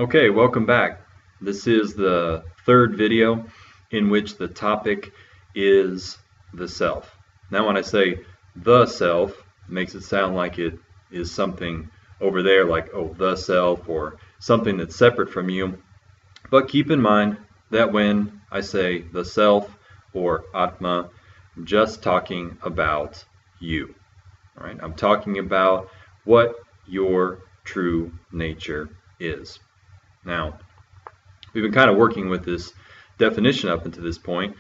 Okay, welcome back. This is the third video in which the topic is the self. Now when I say the self, it makes it sound like it is something over there, like, oh, the self, or something that's separate from you. But keep in mind that when I say the self or Atma, I'm just talking about you. All right? I'm talking about what your true nature is. Now, we've been kind of working with this definition up until this point,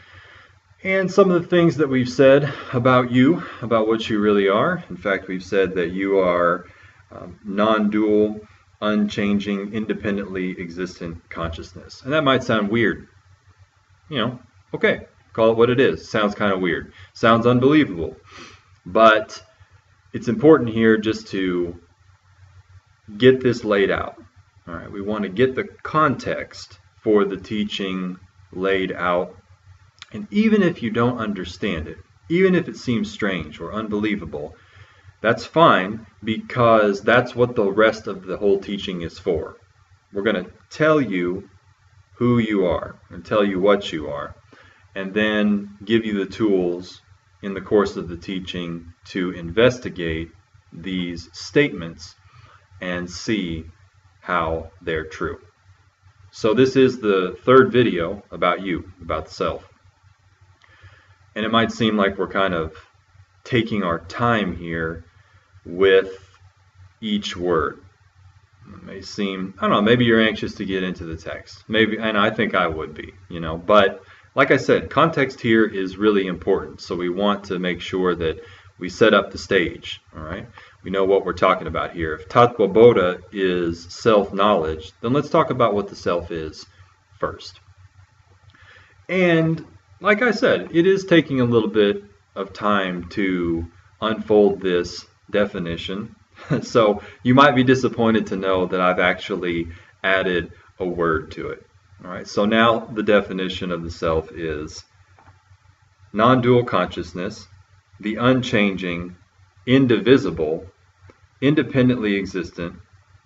and some of the things that we've said about you, about what you really are. In fact, we've said that you are non-dual, unchanging, independently existent consciousness. And that might sound weird. You know, okay, call it what it is. Sounds kind of weird. Sounds unbelievable. But it's important here just to get this laid out. All right, we want to get the context for the teaching laid out. And even if you don't understand it, even if it seems strange or unbelievable, that's fine, because that's what the rest of the whole teaching is for. We're going to tell you who you are and tell you what you are, and then give you the tools in the course of the teaching to investigate these statements and see how they're true. So this is the third video about you, about the self. And it might seem like we're kind of taking our time here with each word. It may seem, I don't know, maybe you're anxious to get into the text. Maybe, and I think I would be, but like I said, context here is really important. So we want to make sure that we set up the stage, all right? We know what we're talking about here. If Tattva Bodha is self-knowledge, then let's talk about what the self is first. And like I said, it is taking a little bit of time to unfold this definition. So you might be disappointed to know that I've actually added a word to it. All right, so now the definition of the self is non-dual consciousness, the unchanging, indivisible, independently existent,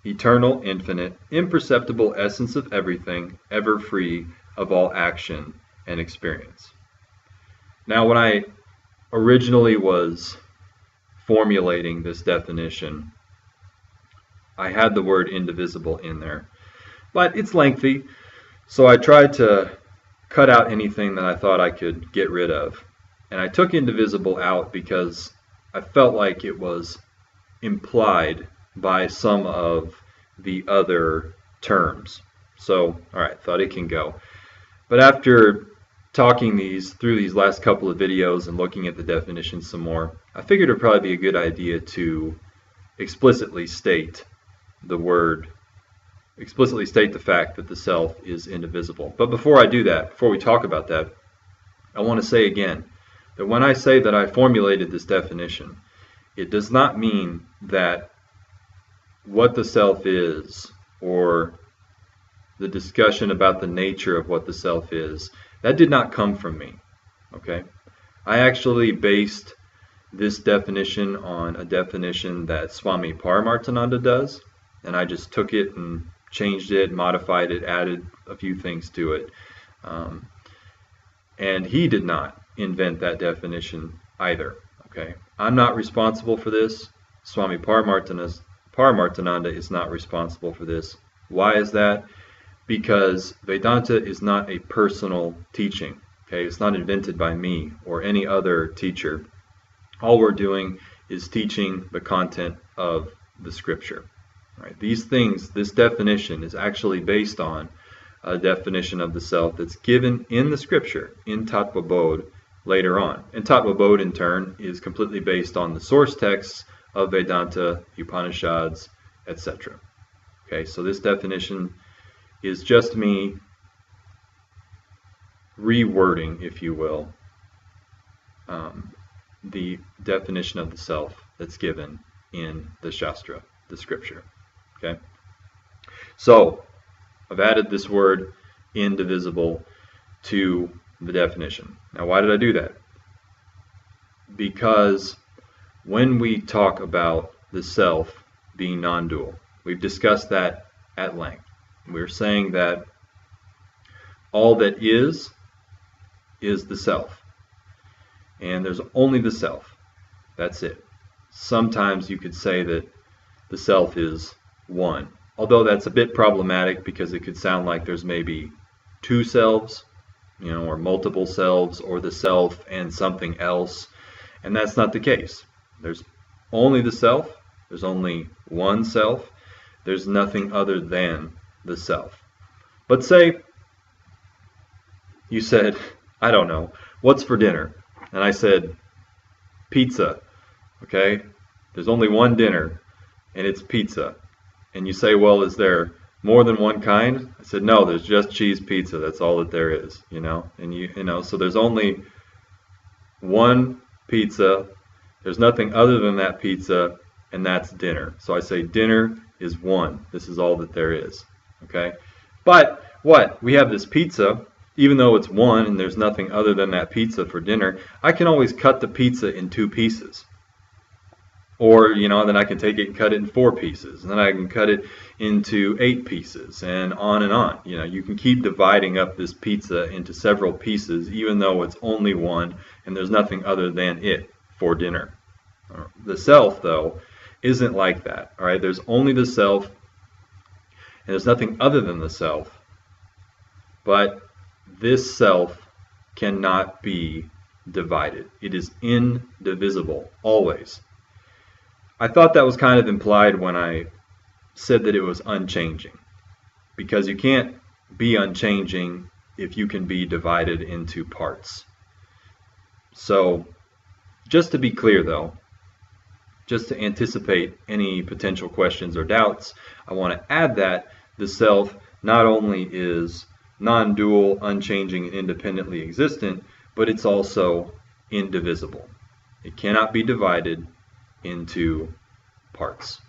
eternal, infinite, imperceptible essence of everything, ever free of all action and experience. Now, when I originally was formulating this definition, I had the word indivisible in there, but it's lengthy, so I tried to cut out anything that I thought I could get rid of. And I took indivisible out because I felt like it was implied by some of the other terms. So, all right, thought it can go. But after talking through these last couple of videos and looking at the definition some more, I figured it would probably be a good idea to explicitly state the fact that the self is indivisible. But before I do that, before we talk about that, I want to say again that when I say that I formulated this definition, it does not mean that what the self is, or the discussion about the nature of what the self is, that did not come from me. Okay? I actually based this definition on a definition that Swami Paramarthananda does, and I just took it and changed it, modified it, added a few things to it. And he did not invent that definition either. Okay, I'm not responsible for this. Swami Paramarthananda is not responsible for this. Why is that? Because Vedanta is not a personal teaching. Okay, it's not invented by me or any other teacher. All we're doing is teaching the content of the scripture. All right, these things, this definition is actually based on a definition of the self that's given in the scripture, in Tattva Bodha, later on. And Tattva Bodha, in turn, is completely based on the source texts of Vedanta, Upanishads, etc. Okay, so this definition is just me rewording, if you will, the definition of the self that's given in the Shastra, the scripture. Okay, so I've added this word indivisible to the definition. Now, why did I do that? Because when we talk about the self being non-dual, we've discussed that at length. We're saying that all that is the self. And there's only the self. That's it. Sometimes you could say that the self is one. Although that's a bit problematic because it could sound like there's maybe two selves, or multiple selves, or the self and something else. And that's not the case. There's only the self. There's only one self. There's nothing other than the self. But say you said, I don't know, what's for dinner? And I said, pizza. Okay? There's only one dinner, and it's pizza. And you say, well, is there more than one kind? I said, no, there's just cheese pizza. That's all that there is, And so there's only one pizza. There's nothing other than that pizza, and that's dinner. So I say dinner is one. This is all that there is. Okay? But what? We have this pizza. Even though it's one and there's nothing other than that pizza for dinner, I can always cut the pizza in 2 pieces. Or, then I can take it and cut it in 4 pieces. And then I can cut it into 8 pieces and on and on. You can keep dividing up this pizza into several pieces even though it's only one and there's nothing other than it for dinner. The self, though, isn't like that. All right, there's only the self and there's nothing other than the self. But this self cannot be divided. It is indivisible, always. I thought that was kind of implied when I said that it was unchanging. Because you can't be unchanging if you can be divided into parts. So, just to be clear though, just to anticipate any potential questions or doubts, I want to add that the self not only is non-dual, unchanging, and independently existent, but it's also indivisible. It cannot be divided into parts.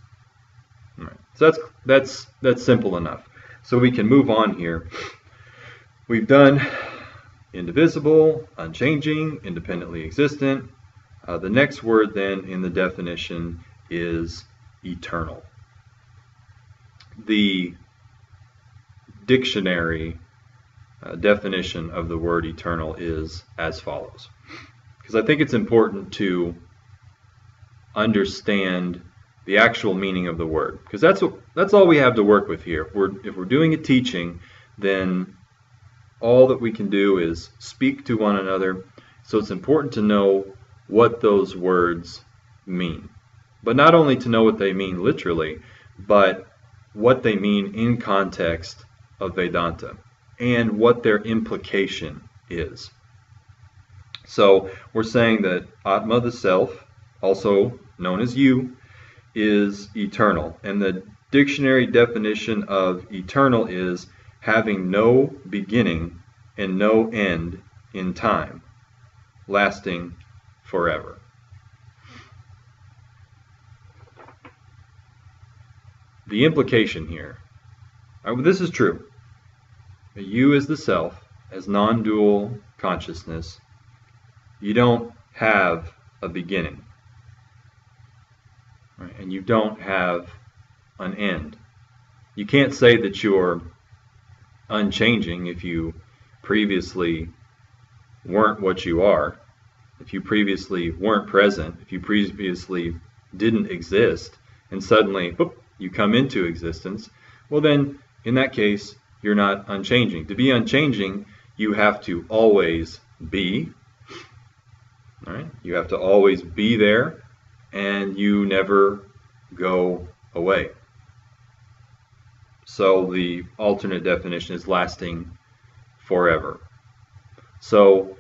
All right. So that's simple enough. So we can move on here. We've done indivisible, unchanging, independently existent. The next word then in the definition is eternal. The dictionary definition of the word eternal is as follows. Because I think it's important to understand the actual meaning of the word. Because that's all we have to work with here. If we're doing a teaching, then all that we can do is speak to one another. So it's important to know what those words mean. But not only to know what they mean literally, but what they mean in context of Vedanta and what their implication is. So we're saying that Atma, the self, also known as you, is eternal. And the dictionary definition of eternal is having no beginning and no end in time, lasting forever. The implication here, this is true. You as the self, as non-dual consciousness, you don't have a beginning. Right? And you don't have an end. You can't say that you're unchanging if you previously weren't what you are, if you previously weren't present, if you previously didn't exist, and suddenly, boop, you come into existence. Well then, in that case, you're not unchanging. To be unchanging, you have to always be. All right? You have to always be there, and you never go away. So the alternate definition is lasting forever. So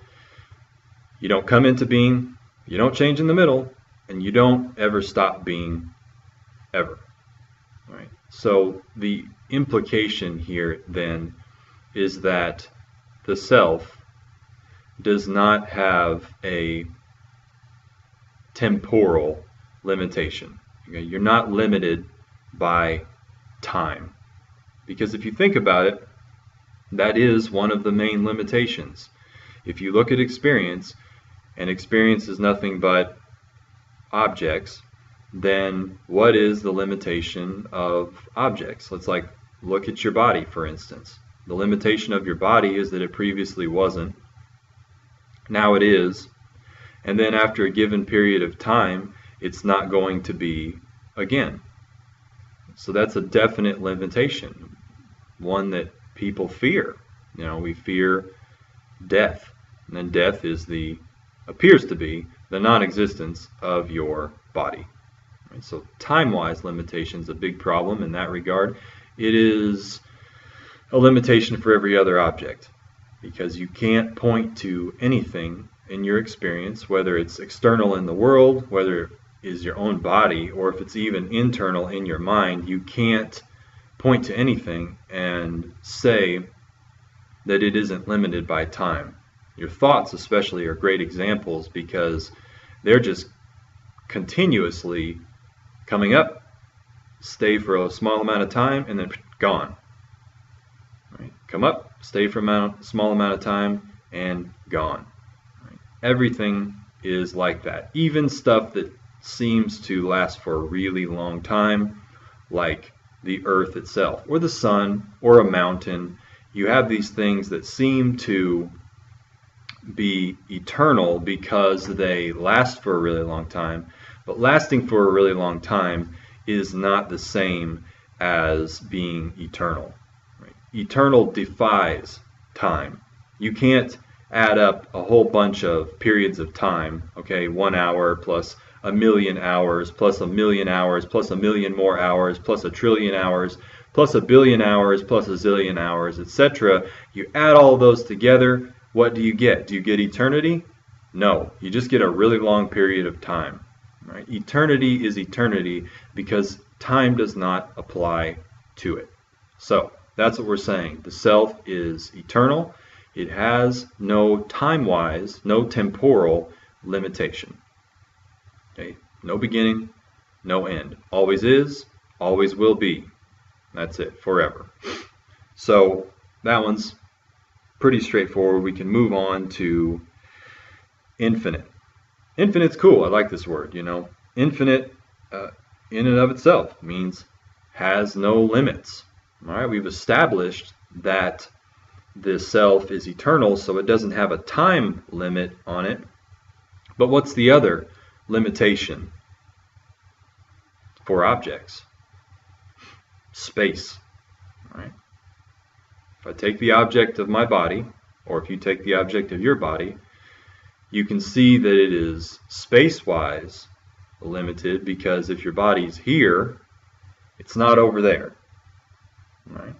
you don't come into being, you don't change in the middle, and you don't ever stop being ever. All right? So the implication here then is that the self does not have a temporal limitation. Okay? You're not limited by time. Because if you think about it, that is one of the main limitations. If you look at experience, and experience is nothing but objects, then what is the limitation of objects? Look at your body, for instance. The limitation of your body is that it previously wasn't. Now it is. And then after a given period of time, it's not going to be again. So that's a definite limitation, one that people fear. We fear death. And then death appears to be the non-existence of your body. Right? So time-wise limitation is a big problem in that regard. It is a limitation for every other object, because you can't point to anything in your experience, whether it's external in the world, whether it is your own body, or if it's even internal in your mind. You can't point to anything and say that it isn't limited by time. Your thoughts especially are great examples, because they're just continuously coming up, stay for a small amount of time, and then gone. Right? Come up, stay for a small amount of time, and gone. Right? Everything is like that. Even stuff that seems to last for a really long time, like the earth itself, or the sun, or a mountain. You have these things that seem to be eternal because they last for a really long time, but lasting for a really long time is not the same as being eternal. Right? Eternal defies time. You can't add up a whole bunch of periods of time, okay, 1 hour plus 1,000,000 hours plus 1,000,000 hours plus 1,000,000 more hours plus 1,000,000,000,000 hours plus 1,000,000,000 hours plus 1,000,000,000 hours, etc. You add all those together, what do you get? Do you get eternity? No, you just get a really long period of time. Right? Eternity is eternity because time does not apply to it. So that's what we're saying. The self is eternal. It has no time-wise, no temporal limitation. Okay? No beginning, no end. Always is, always will be. That's it, forever. So that one's pretty straightforward. We can move on to infinite. Infinite's cool. I like this word, Infinite in and of itself means has no limits. All right, we've established that the self is eternal, so it doesn't have a time limit on it. But what's the other limitation for objects? Space. All right. If I take the object of my body, or if you take the object of your body, you can see that it is space-wise limited, because if your body's here, it's not over there. Right?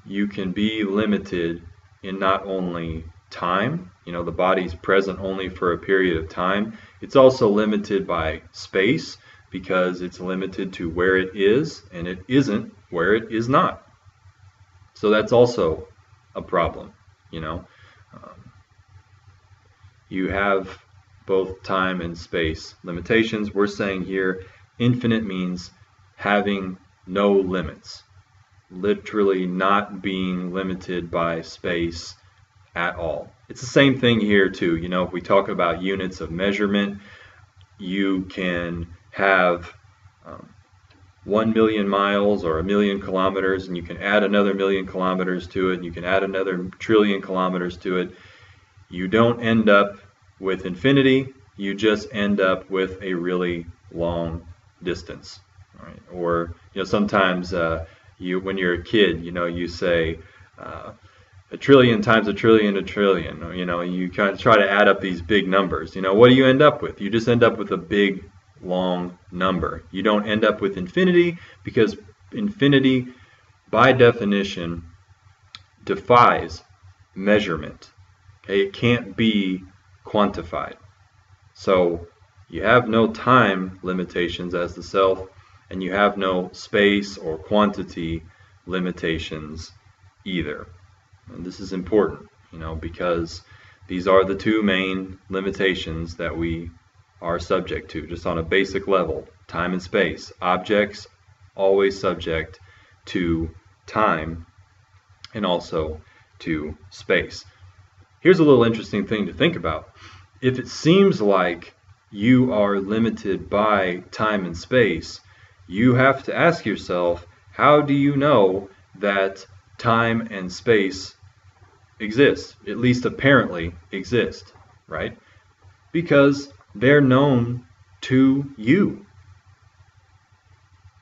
You can be limited in not only time, the body's present only for a period of time. It's also limited by space, because it's limited to where it is, and it isn't where it is not. So that's also a problem, You have both time and space limitations. We're saying here infinite means having no limits, literally not being limited by space at all. It's the same thing here too. If we talk about units of measurement, you can have 1,000,000 miles or 1,000,000 kilometers, and you can add another 1,000,000 kilometers to it, and you can add another trillion kilometers to it. You don't end up with infinity, you just end up with a really long distance. Right? Or sometimes when you're a kid, you say a trillion times a trillion, you kind of try to add up these big numbers. What do you end up with? You just end up with a big long number. You don't end up with infinity, because infinity by definition defies measurement. Okay? It can't be quantified. So you have no time limitations as the self, and you have no space or quantity limitations either. And this is important, because these are the two main limitations that we are subject to, just on a basic level. Time and space. Objects always subject to time and also to space. Here's a little interesting thing to think about. If it seems like you are limited by time and space, you have to ask yourself, How do you know that time and space exist, at least apparently exist, right? Because they're known to you.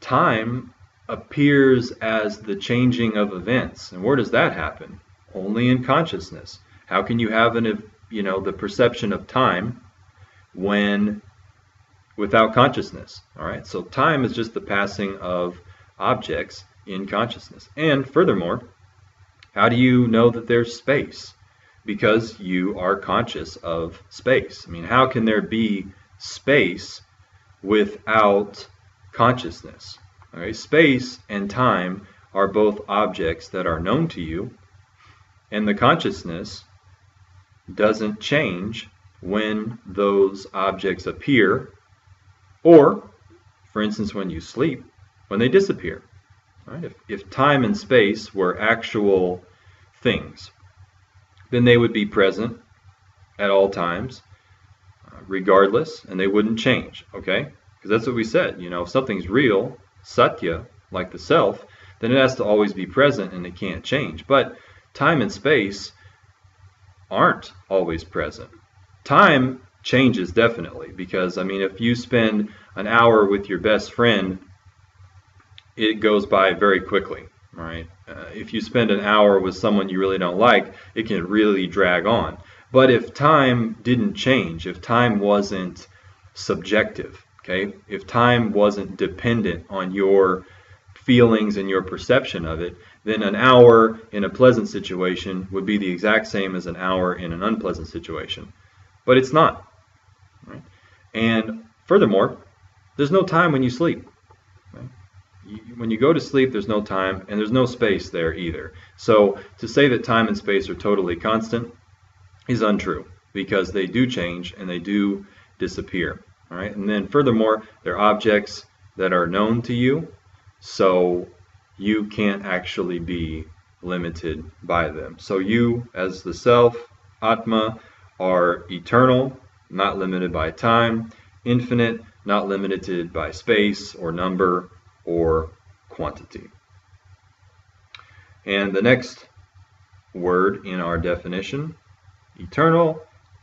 Time appears as the changing of events. And where does that happen? Only in consciousness. How can you have the perception of time without consciousness? All right. So time is just the passing of objects in consciousness. And furthermore, how do you know that there's space? Because you are conscious of space. I mean, how can there be space without consciousness? All right, space and time are both objects that are known to you, and the consciousness doesn't change when those objects appear, or, for instance, when you sleep, when they disappear. All right, if time and space were actual things, then they would be present at all times, regardless, and they wouldn't change, okay? Because that's what we said, if something's real, satya, like the self, then it has to always be present and it can't change. But time and space aren't always present. Time changes definitely, because, if you spend an hour with your best friend, it goes by very quickly, right? If you spend an hour with someone you really don't like, it can really drag on. But if time didn't change, if time wasn't subjective, okay, if time wasn't dependent on your feelings and your perception of it, then an hour in a pleasant situation would be the exact same as an hour in an unpleasant situation. But it's not, right? And furthermore, there's no time when you sleep. Right? When you go to sleep, there's no time, and there's no space there either. So to say that time and space are totally constant is untrue, because they do change and they do disappear. All right? And then furthermore, they're objects that are known to you, so you can't actually be limited by them. So you, as the self, Atma, are eternal, not limited by time, infinite, not limited by space or number or quantity. And the next word in our definition, eternal,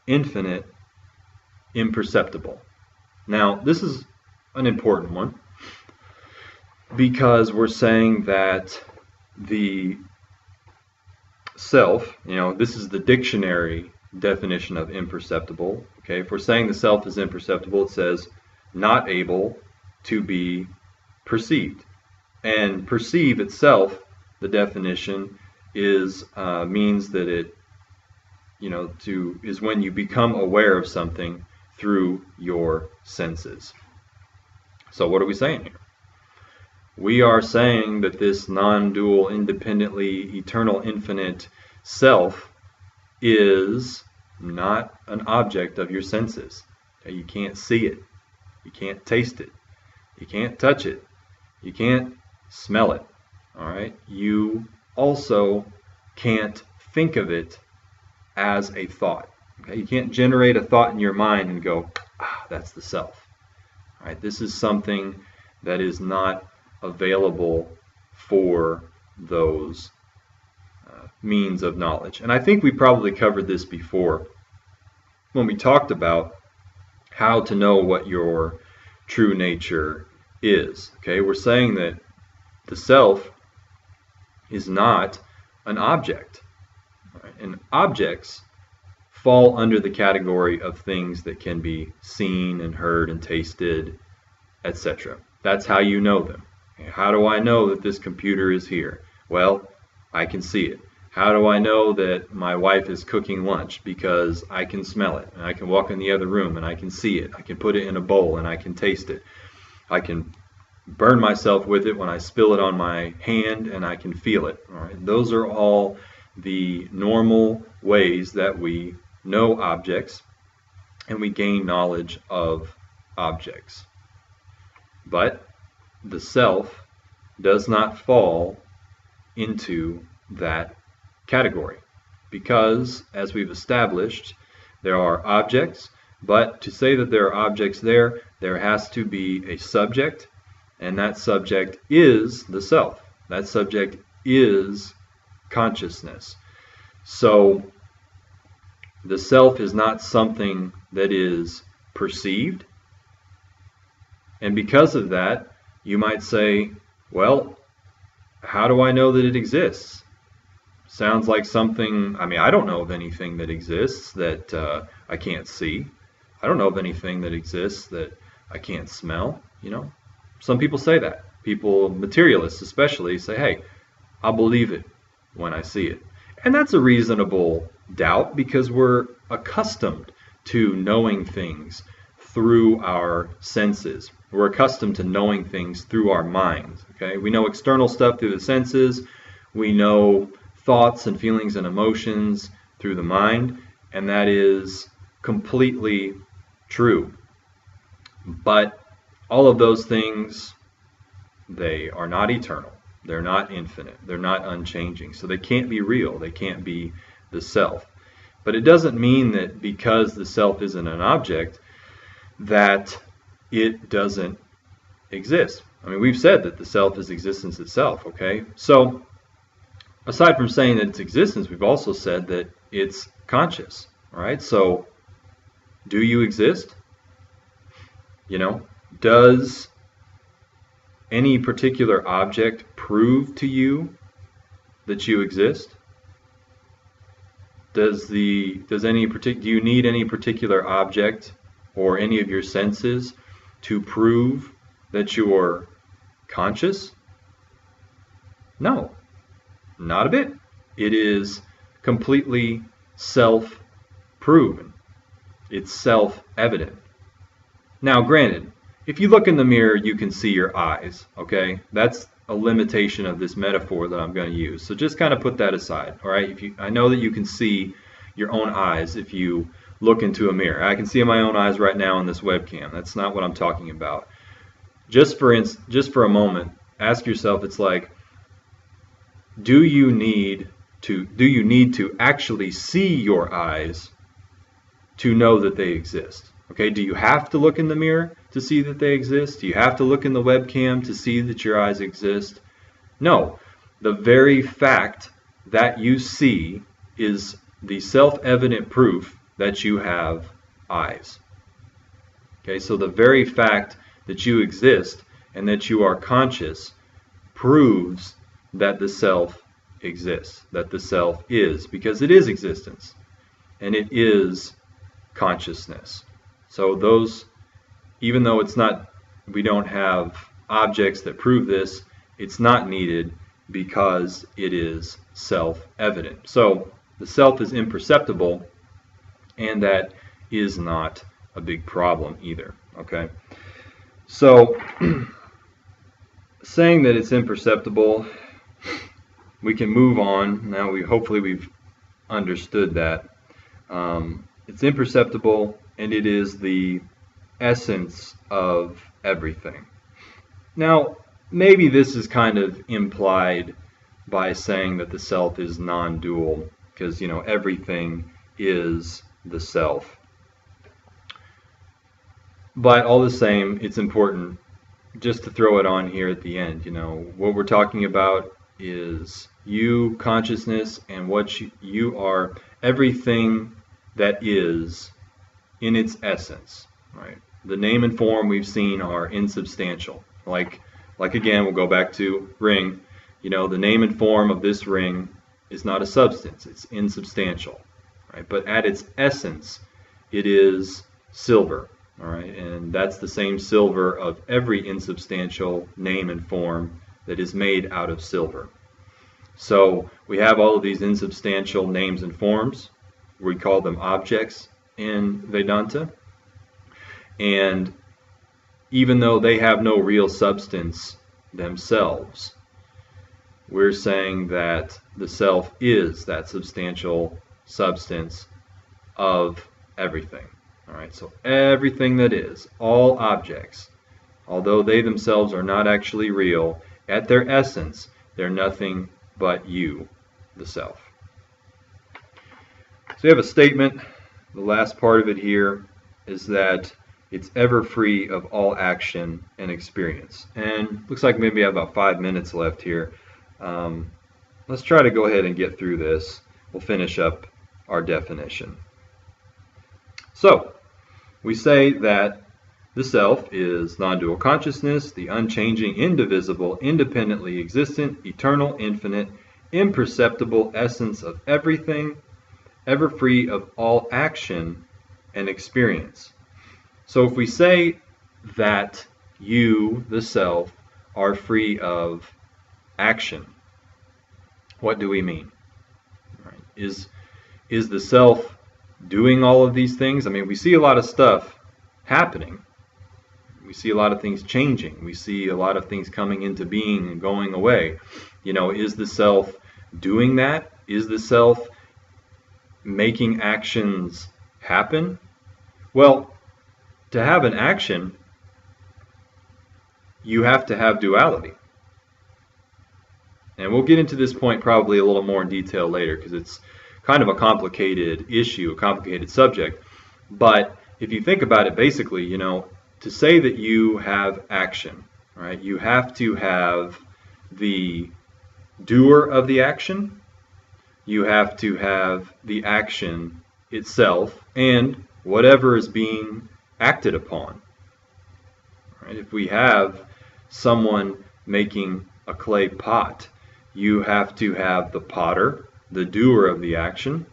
infinite, imperceptible. Now, this is an important one, because we're saying that the self, this is the dictionary definition of imperceptible. Okay, if we're saying the self is imperceptible, it says not able to be perceived. And perceive itself, the definition is means that it, is when you become aware of something through your senses. So what are we saying here? We are saying that this non-dual, independently eternal, infinite self is not an object of your senses. Okay? You can't see it. You can't taste it. You can't touch it. You can't smell it. All right? You also can't think of it as a thought. Okay? You can't generate a thought in your mind and go, that's the self. All right? This is something that is not available for those means of knowledge. And I think we probably covered this before when we talked about how to know what your true nature is. Okay, we're saying that the self is not an object. Right? And objects fall under the category of things that can be seen and heard and tasted, etc. That's how you know them. How do I know that this computer is here? Well, I can see it. How do I know that my wife is cooking lunch? Because I can smell it, and I can walk in the other room and I can see it. I can put it in a bowl and I can taste it. I can burn myself with it when I spill it on my hand, and I can feel it. All right? Those are all the normal ways that we know objects and we gain knowledge of objects. But the self does not fall into that category, because, as we've established, there are objects, but to say that there are objects there has to be a subject, and that subject is the self. That subject is consciousness. So the self is not something that is perceived. And because of that, you might say, well, how do I know that it exists? Sounds like something, I don't know of anything that exists that I can't see. I don't know of anything that exists that I can't smell, Some people say that. People, materialists especially, say, hey, I'll believe it when I see it. And that's a reasonable doubt because we're accustomed to knowing things through our senses. We're accustomed to knowing things through our minds. Okay, we know external stuff through the senses. We know thoughts and feelings and emotions through the mind, and that is completely true. But all of those things, they are not eternal. They're not infinite. They're not unchanging. So they can't be real. They can't be the self. But it doesn't mean that because the self isn't an object, that it doesn't exist. We've said that the self is existence itself, okay? So aside from saying that it's existence, we've also said that it's conscious, all right? So do you exist? Does any particular object prove to you that you exist? Do you need any particular object or any of your senses to prove that you're conscious? No, not a bit. It is completely self-proven. It's self-evident. Now, granted, if you look in the mirror, you can see your eyes, okay? That's a limitation of this metaphor that I'm going to use. So just kind of put that aside, all right? I know that you can see your own eyes if you look into a mirror. I can see my own eyes right now on this webcam. That's not what I'm talking about. Just for a moment, ask yourself, it's like, do you need to actually see your eyes to know that they exist? Okay, do you have to look in the mirror to see that they exist? Do you have to look in the webcam to see that your eyes exist? No. The very fact that you see is the self-evident proof that you have eyes. Okay, so the very fact that you exist and that you are conscious proves that the self exists, that the self is, because it is existence and it is consciousness. So those, even though we don't have objects that prove this, it's not needed because it is self-evident. So the self is imperceptible, and that is not a big problem either, okay? So saying that it's imperceptible, we can move on. Now hopefully we've understood that. It's imperceptible, and it is the essence of everything. Now, maybe this is kind of implied by saying that the self is non-dual, because, everything is the self. But all the same, it's important just to throw it on here at the end. What we're talking about is you, consciousness, and what you are, everything that is in its essence, right? The name and form we've seen are insubstantial. Like again, we'll go back to ring. The name and form of this ring is not a substance. It's insubstantial, right? But at its essence, it is silver, all right? And that's the same silver of every insubstantial name and form that is made out of silver. So we have all of these insubstantial names and forms. We call them objects in Vedanta. And even though they have no real substance themselves, we're saying that the self is that substantial substance of everything. All right, so everything that is, all objects, although they themselves are not actually real, at their essence, they're nothing but you, the self. So we have a statement. The last part of it here is that it's ever free of all action and experience. And looks like maybe I have about 5 minutes left here. Let's try to go ahead and get through this. We'll finish up our definition. So, we say that the self is non-dual consciousness, the unchanging, indivisible, independently existent, eternal, infinite, imperceptible essence of everything, ever free of all action and experience. So if we say that you, the self, are free of action, what do we mean? Right. Is the self doing all of these things? I mean, we see a lot of stuff happening. We see a lot of things changing. We see a lot of things coming into being and going away. You know, is the self doing that? Is the self making actions happen? Well, to have an action, you have to have duality. And we'll get into this point probably a little more in detail later because it's kind of a complicated issue, a complicated subject. But if you think about it, basically, you know, to say that you have action, right, you have to have the doer of the action, you have to have the action itself, and whatever is being acted upon. Right? If we have someone making a clay pot, you have to have the potter, the doer of the action.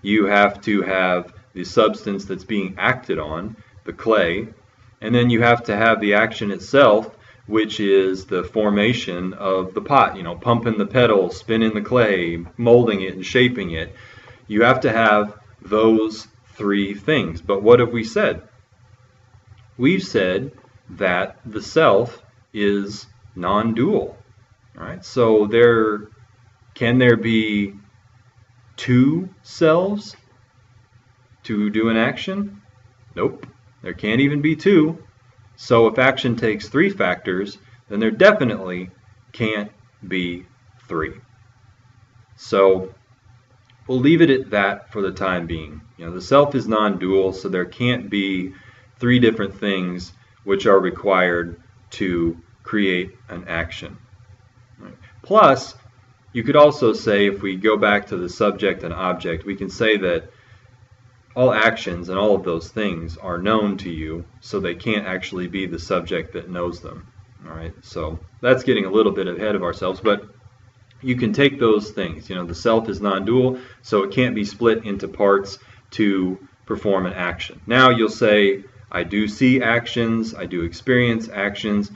You have to have the substance that's being acted on, the clay, and then you have to have the action itself, which is the formation of the pot, you know, pumping the pedal, spinning the clay, molding it and shaping it. You have to have those three things. But what have we said? We've said that the self is non-dual. Right? So can there be two selves to do an action? Nope. There can't even be two. So if action takes three factors, then there definitely can't be three. So we'll leave it at that for the time being. You know, the self is non-dual, so there can't be three different things which are required to create an action. Right. Plus, you could also say, if we go back to the subject and object, we can say that all actions and all of those things are known to you, so they can't actually be the subject that knows them. All right, so that's getting a little bit ahead of ourselves, but you can take those things. You know, the self is non-dual, so it can't be split into parts to perform an action. Now you'll say, I do see actions, I do experience actions.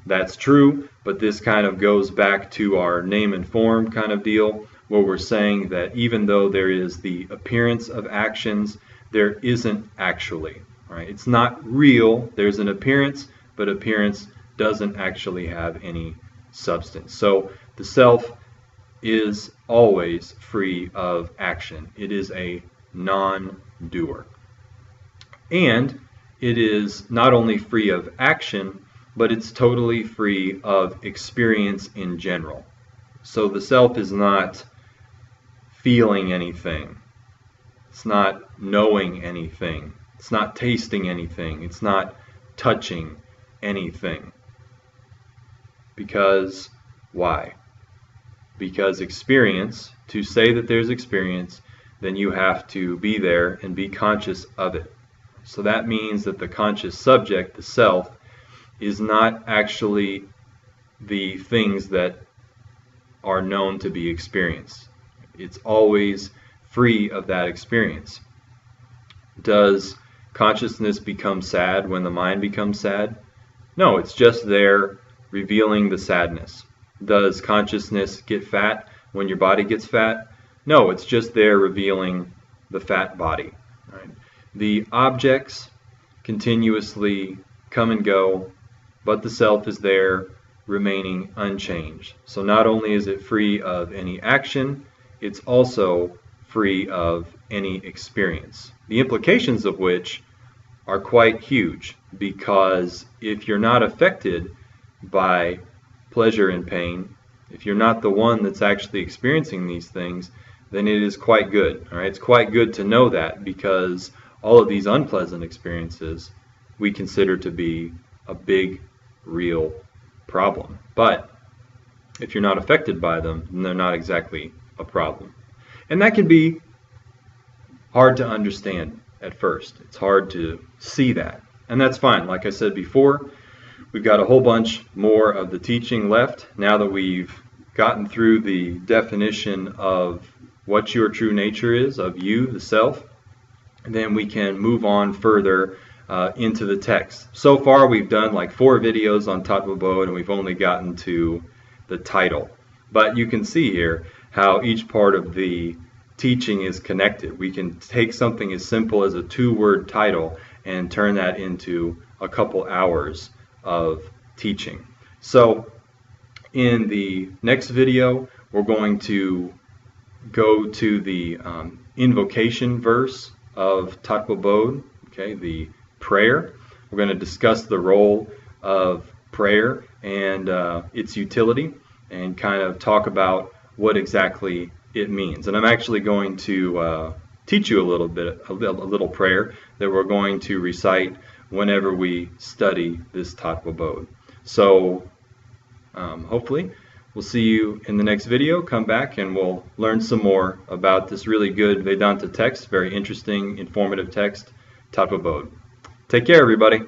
That's true, but this kind of goes back to our name and form kind of deal, where we're saying that even though there is the appearance of actions, there isn't actually. Right? It's not real. There's an appearance, but appearance doesn't actually have any substance. So the self is always free of action. It is a non-doer. And it is not only free of action, but it's totally free of experience in general. So the self is not feeling anything. It's not knowing anything. It's not tasting anything. It's not touching anything. Because why? Because experience, to say that there's experience, then you have to be there and be conscious of it. So that means that the conscious subject, the self, is not actually the things that are known to be experienced. It's always free of that experience. Does consciousness become sad when the mind becomes sad? No, it's just there revealing the sadness. Does consciousness get fat when your body gets fat? No, it's just there revealing the fat body. Right? The objects continuously come and go, but the self is there remaining unchanged. So not only is it free of any action, it's also free of any experience. The implications of which are quite huge, because if you're not affected by pleasure and pain, if you're not the one that's actually experiencing these things, then it is quite good. All right? It's quite good to know that, because all of these unpleasant experiences we consider to be a big, real problem. But If you're not affected by them, then they're not exactly a problem. And that can be hard to understand at first. It's hard to see that. And that's fine. Like I said before, we've got a whole bunch more of the teaching left. Now that we've gotten through the definition of what your true nature is, of you, the self, then we can move on further into the text. So far we've done like 4 videos on Tattva Bodha, and we've only gotten to the title. But you can see here how each part of the teaching is connected. We can take something as simple as a 2-word title and turn that into a couple hours of teaching. So in the next video, we're going to go to the invocation verse of Tattva Bodha, okay, the prayer. We're going to discuss the role of prayer and its utility, and kind of talk about what exactly it means. And I'm actually going to teach you a little prayer that we're going to recite whenever we study this Tattva Bodha. So hopefully we'll see you in the next video. Come back and we'll learn some more about this really good Vedanta text, very interesting, informative text, Tattva Bodha. Take care, everybody.